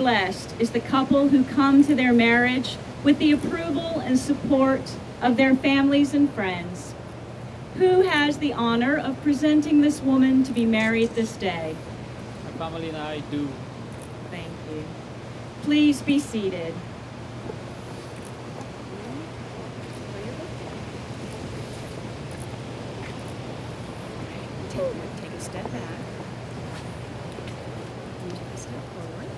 blessed is the couple who come to their marriage with the approval and support of their families and friends. Who has the honor of presenting this woman to be married this day? My family and I do. Thank you. Please be seated. Take a step back. Take a step forward.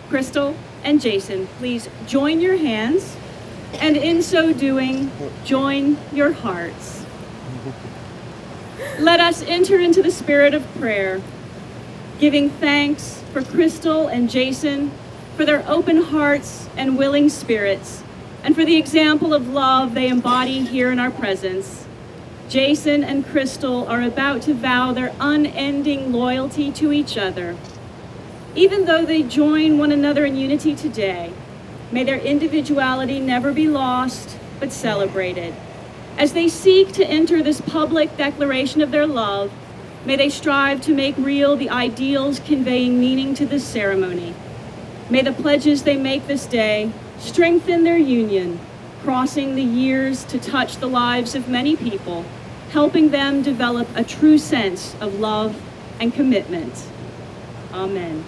Crystal and Jason, please join your hands, and in so doing, join your hearts. Let us enter into the spirit of prayer, giving thanks for Crystal and Jason, for their open hearts and willing spirits, and for the example of love they embody here in our presence. Jason and Crystal are about to vow their unending loyalty to each other. Even though they join one another in unity today, may their individuality never be lost, but celebrated. As they seek to enter this public declaration of their love, may they strive to make real the ideals conveying meaning to this ceremony. May the pledges they make this day strengthen their union, crossing the years to touch the lives of many people, helping them develop a true sense of love and commitment. Amen.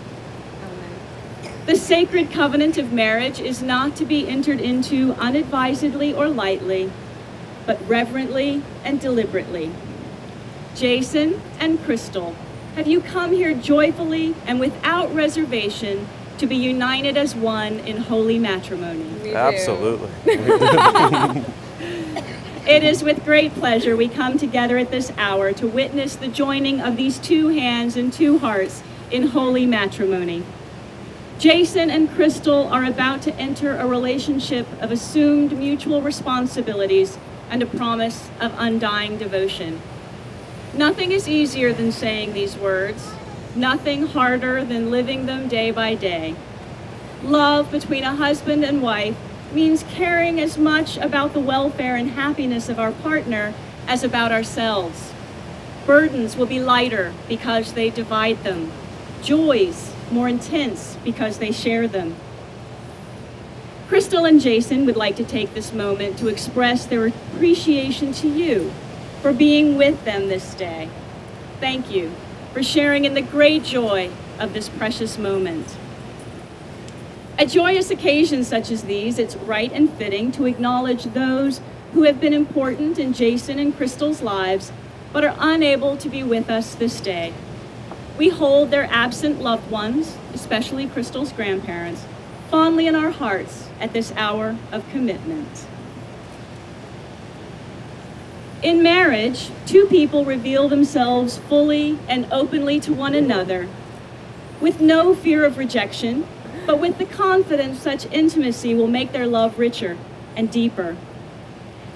The sacred covenant of marriage is not to be entered into unadvisedly or lightly, but reverently and deliberately. Jason and Crystal, have you come here joyfully and without reservation to be united as one in holy matrimony? Absolutely. It is with great pleasure we come together at this hour to witness the joining of these two hands and two hearts in holy matrimony. Jason and Crystal are about to enter a relationship of assumed mutual responsibilities and a promise of undying devotion. Nothing is easier than saying these words, nothing harder than living them day by day. Love between a husband and wife means caring as much about the welfare and happiness of our partner as about ourselves. Burdens will be lighter because they divide them. Joys more intense because they share them. Crystal and Jason would like to take this moment to express their appreciation to you for being with them this day. Thank you for sharing in the great joy of this precious moment. At joyous occasions such as these, it's right and fitting to acknowledge those who have been important in Jason and Crystal's lives, but are unable to be with us this day. We hold their absent loved ones, especially Crystal's grandparents, fondly in our hearts at this hour of commitment. In marriage, two people reveal themselves fully and openly to one another, with no fear of rejection, but with the confidence such intimacy will make their love richer and deeper.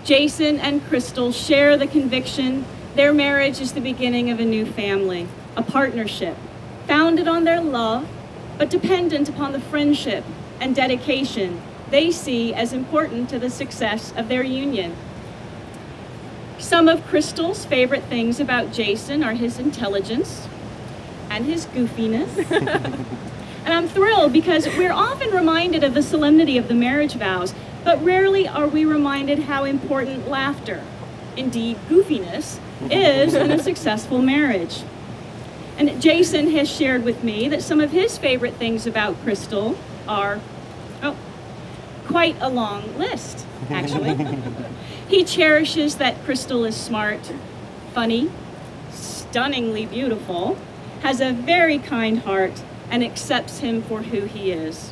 Jason and Crystal share the conviction their marriage is the beginning of a new family, a partnership, founded on their love, but dependent upon the friendship and dedication they see as important to the success of their union. Some of Crystal's favorite things about Jason are his intelligence and his goofiness. And I'm thrilled because we're often reminded of the solemnity of the marriage vows, but rarely are we reminded how important laughter, indeed goofiness, is in a successful marriage. And Jason has shared with me that some of his favorite things about Crystal are, quite a long list, actually. He cherishes that Crystal is smart, funny, stunningly beautiful, has a very kind heart, and accepts him for who he is.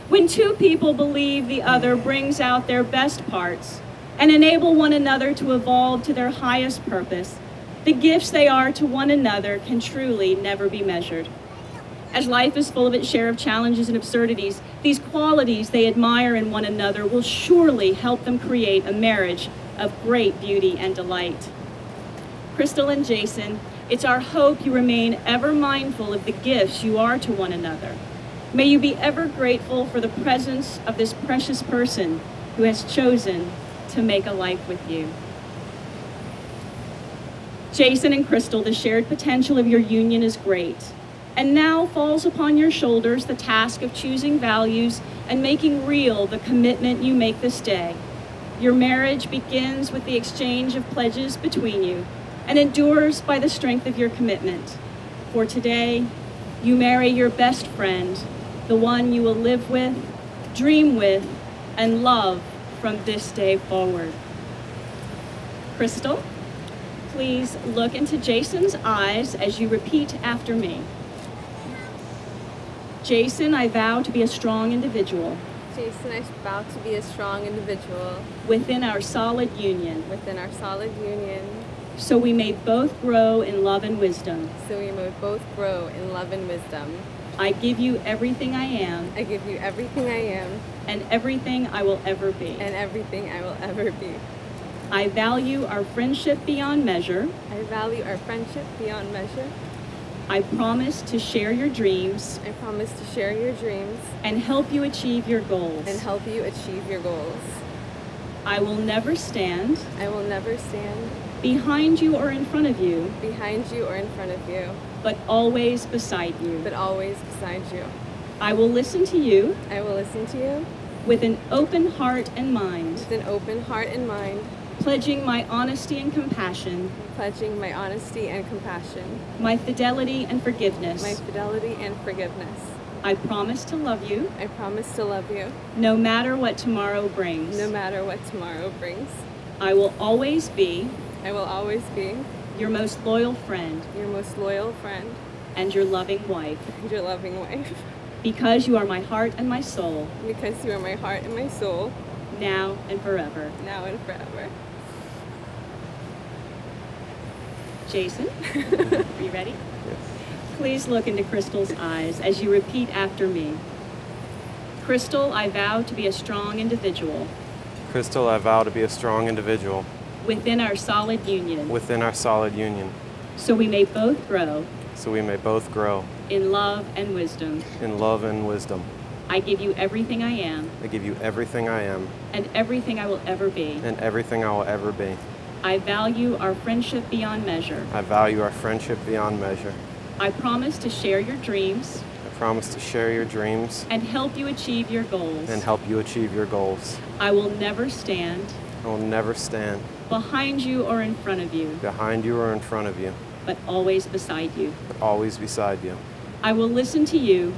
When two people believe the other brings out their best parts and enable one another to evolve to their highest purpose, the gifts they are to one another can truly never be measured. As life is full of its share of challenges and absurdities, these qualities they admire in one another will surely help them create a marriage of great beauty and delight. Crystal and Jason, it's our hope you remain ever mindful of the gifts you are to one another. May you be ever grateful for the presence of this precious person who has chosen to make a life with you. Jason and Crystal, the shared potential of your union is great. And now falls upon your shoulders the task of choosing values and making real the commitment you make this day. Your marriage begins with the exchange of pledges between you and endures by the strength of your commitment. For today, you marry your best friend, the one you will live with, dream with, and love from this day forward. Crystal, please look into Jason's eyes as you repeat after me. Jason, I vow to be a strong individual. Jason, I vow to be a strong individual within our solid union, within our solid union, so we may both grow in love and wisdom. so we may both grow in love and wisdom. I give you everything I am I give you everything I am and everything I will ever be. and everything I will ever be. I value our friendship beyond measure. I value our friendship beyond measure. I promise to share your dreams I promise to share your dreams and help you achieve your goals. and help you achieve your goals. I will never stand I will never stand behind you or in front of you, behind you or in front of you, but always beside you. but always beside you. I will listen to you I will listen to you with an open heart and mind, with an open heart and mind, pledging my honesty and compassion, pledging my honesty and compassion, my fidelity and forgiveness. my fidelity and forgiveness. I promise to love you I promise to love you no matter what tomorrow brings. no matter what tomorrow brings. I will always be I will always be your most loyal friend your most loyal friend and your loving wife, and your loving wife, because you are my heart and my soul, because you are my heart and my soul, now and forever. now and forever. Jason, are you ready? Yes. Please look into Crystal's eyes as you repeat after me. Crystal, I vow to be a strong individual Crystal, I vow to be a strong individual within our solid union, within our solid union, so we may both grow so we may both grow in love and wisdom. in love and wisdom. I give you everything I am I give you everything I am and everything I will ever be. and everything I will ever be. I value our friendship beyond measure. I value our friendship beyond measure. I promise to share your dreams I promise to share your dreams and help you achieve your goals. and help you achieve your goals. I will never stand I will never stand behind you or in front of you, behind you or in front of you, but always beside you. but always beside you. I will listen to you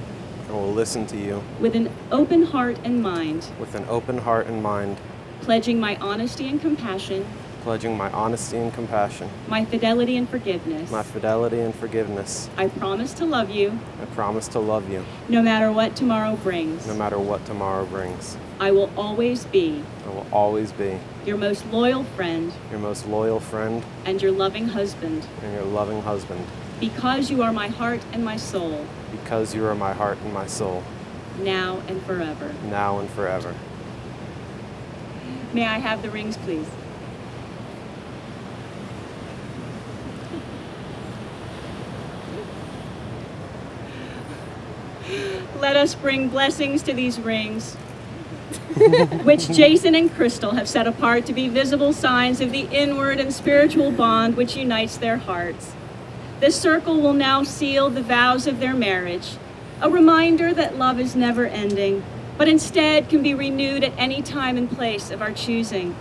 I will listen to you with an open heart and mind, with an open heart and mind, pledging my honesty and compassion, pledging my honesty and compassion, my fidelity and forgiveness. my fidelity and forgiveness. I promise to love you I promise to love you no matter what tomorrow brings. no matter what tomorrow brings. I will always be I will always be your most loyal friend your most loyal friend and your loving husband, and your loving husband, because you are my heart and my soul, because you are my heart and my soul, now and forever. now and forever. May I have the rings, please? Let us bring blessings to these rings, which Jason and Crystal have set apart to be visible signs of the inward and spiritual bond which unites their hearts. This circle will now seal the vows of their marriage, a reminder that love is never ending, but instead can be renewed at any time and place of our choosing.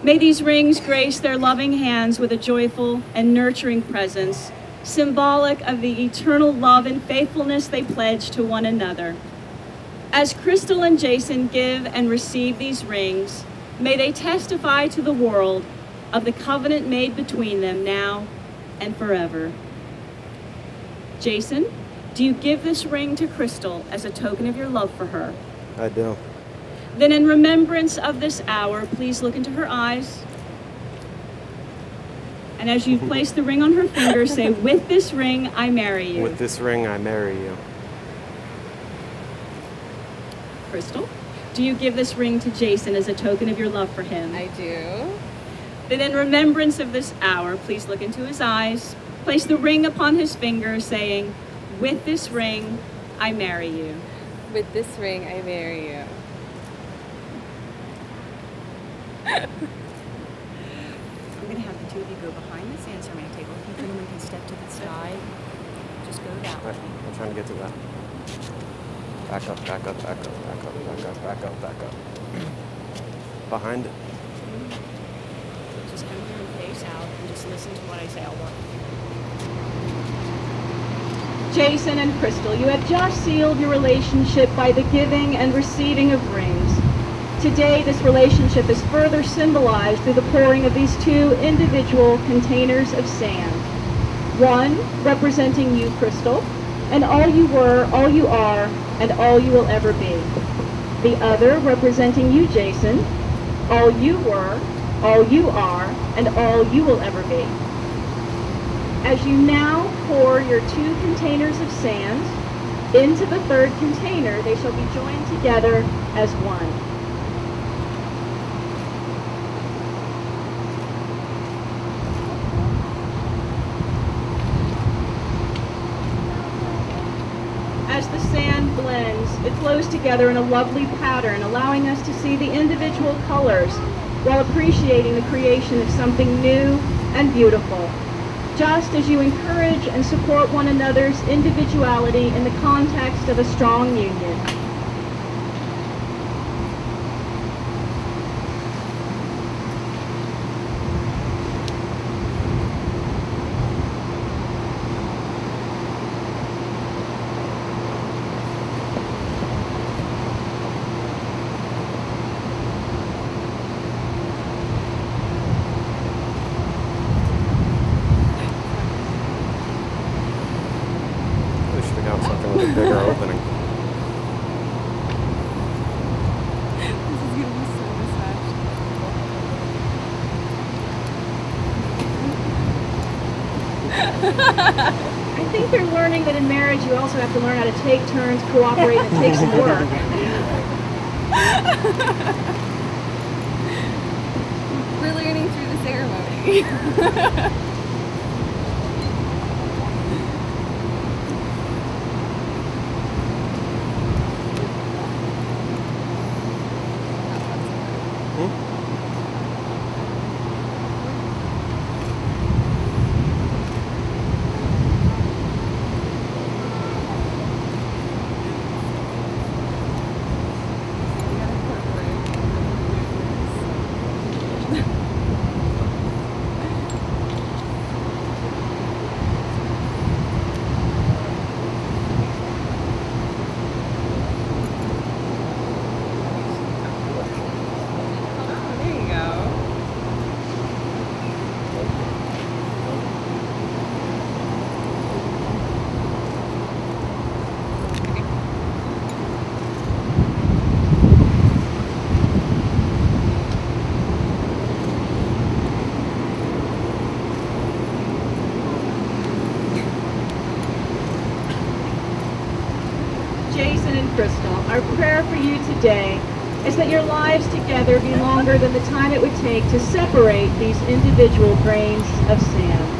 May these rings grace their loving hands with a joyful and nurturing presence, symbolic of the eternal love and faithfulness they pledge to one another. As Crystal and Jason give and receive these rings, may they testify to the world of the covenant made between them now and forever. Jason, do you give this ring to Crystal as a token of your love for her? I do. Then in remembrance of this hour, please look into her eyes. And as you've placed the ring on her finger, say, "With this ring, I marry you." With this ring, I marry you. Crystal, do you give this ring to Jason as a token of your love for him? I do. Then in remembrance of this hour, please look into his eyes, place the ring upon his finger, saying, "With this ring, I marry you." With this ring, I marry you. I'm going to have the two of you go behind this answering table. You gentlemen can step to the side. Just go that way. I'm trying to get to that. Back up, back up, back up, back up, back up, back up, back up. Behind it. Just come here and face out and just listen to what I say. I'll walk you. Jason and Crystal, you have just sealed your relationship by the giving and receiving of rings. Today, this relationship is further symbolized through the pouring of these two individual containers of sand. One representing you, Crystal, and all you were, all you are, and all you will ever be. The other representing you, Jason, all you were, all you are, and all you will ever be. As you now pour your 2 containers of sand into the 3rd container, they shall be joined together as one. As the sand blends, it flows together in a lovely pattern, allowing us to see the individual colors while appreciating the creation of something new and beautiful. Just as you encourage and support one another's individuality in the context of a strong union. Something with a bigger opening. This is gonna be so mismatched. I think they're learning that in marriage you also have to learn how to take turns, cooperate, and take some work. We're learning through the ceremony. Jason and Crystal, our prayer for you today is that your lives together be longer than the time it would take to separate these individual grains of sand.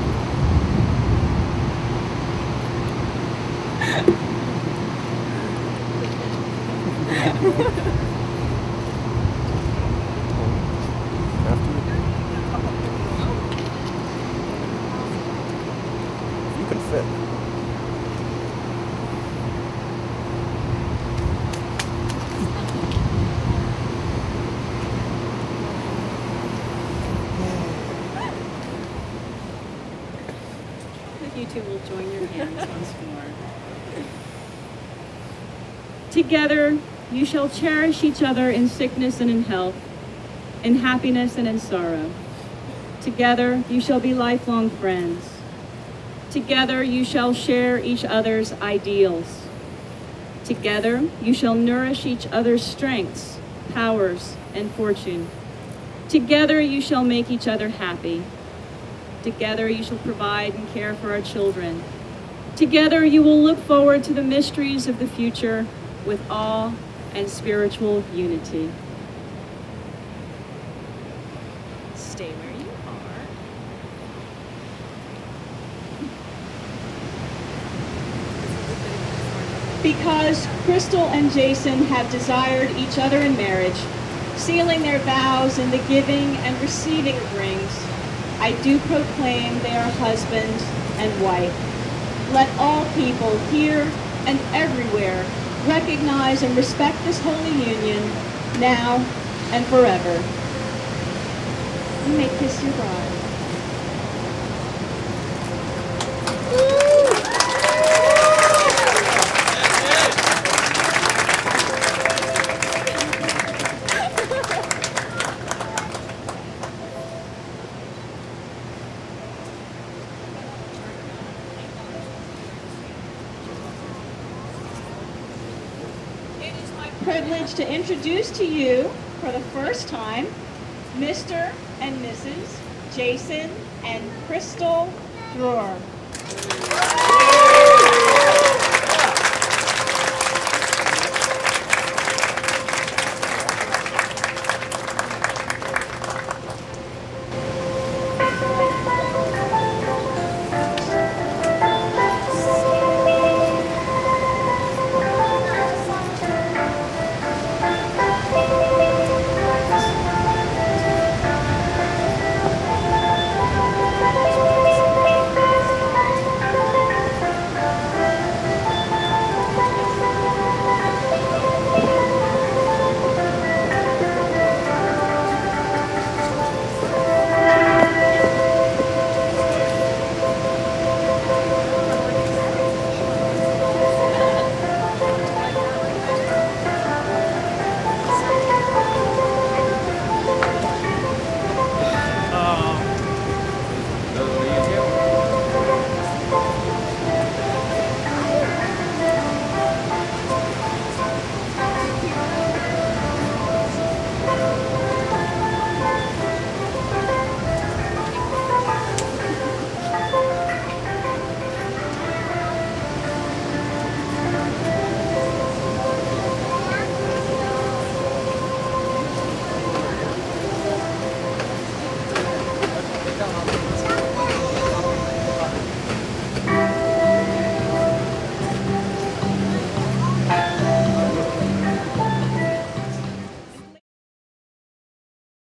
You can fit. You two will join your hands once more. Together, you shall cherish each other in sickness and in health, in happiness and in sorrow. Together, you shall be lifelong friends. Together, you shall share each other's ideals. Together, you shall nourish each other's strengths, powers, and fortune. Together, you shall make each other happy. Together, you shall provide and care for our children. Together, you will look forward to the mysteries of the future with awe and spiritual unity. Stay where you are. Because Crystal and Jason have desired each other in marriage, sealing their vows in the giving and receiving of rings, I do proclaim they are husband and wife. Let all people here and everywhere recognize and respect this holy union now and forever. You may kiss your bride. privilege to introduce to you for the first time Mr. and Mrs. Jason and Crystal Droor.